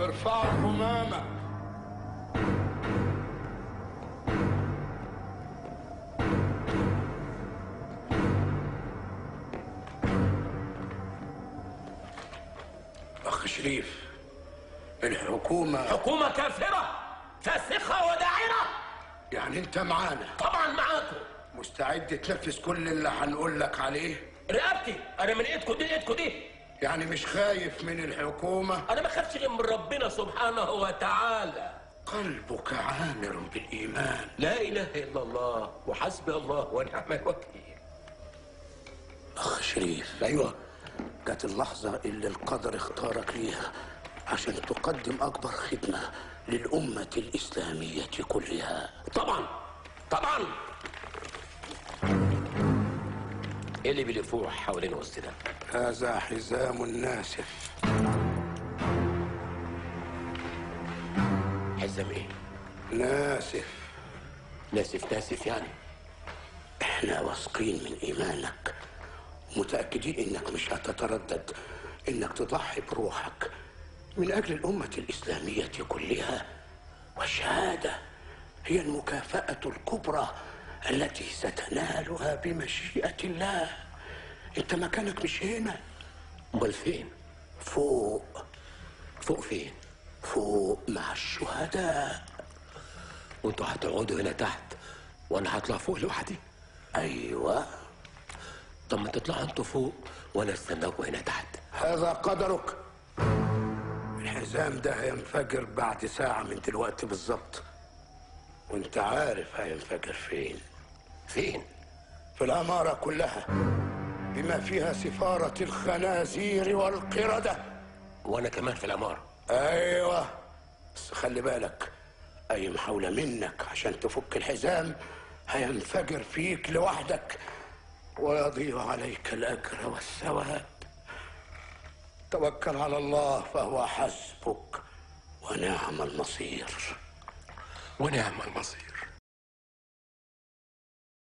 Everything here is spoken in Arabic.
ارفعوا الهمامة. أخ شريف، حكومة كافرة فاسقة وداعرة. يعني أنت معانا؟ طبعا معاكم. مستعد تنفذ كل اللي هنقول لك عليه؟ رقبتي أنا من إيدكم دي لإيدكم دي. يعني مش خايف من الحكومة؟ أنا ما خافش غير من ربنا سبحانه وتعالى. قلبك عامر بالإيمان. لا إله إلا الله وحسبي الله ونعم الوكيل. أخ شريف، أيوه، جت اللحظة اللي القدر اختارك ليها عشان تقدم أكبر خدمة للأمة الإسلامية كلها. طبعا طبعا. إيه اللي بيلفوه حوالين وسطنا؟ هذا حزام ناسف. حزام إيه؟ ناسف. ناسف يعني؟ احنا واثقين من إيمانك، متأكدين إنك مش هتتردد إنك تضحي بروحك من أجل الأمة الإسلامية كلها، والشهادة هي المكافأة الكبرى التي ستنالها بمشيئة الله. أنت مكانك مش هنا. أمال فين؟ فوق. فوق فين؟ فوق مع الشهداء. وانتوا هتقعدوا هنا تحت وأنا هطلع فوق لوحدي؟ أيوة. طب ما تطلعوا انتوا فوق وأنا استناكوا هنا تحت. هذا قدرك. الحزام ده هينفجر بعد ساعة من دلوقتي بالظبط، وانت عارف هينفجر فين. فين؟ في العمارة كلها، بما فيها سفارة الخنازير والقردة. وأنا كمان في العمارة. ايوه، بس خلي بالك، اي محاولة منك عشان تفك الحزام هينفجر فيك لوحدك ويضيع عليك الاجر والثواب. توكل على الله فهو حسبك ونعم المصير. ونعم المصير.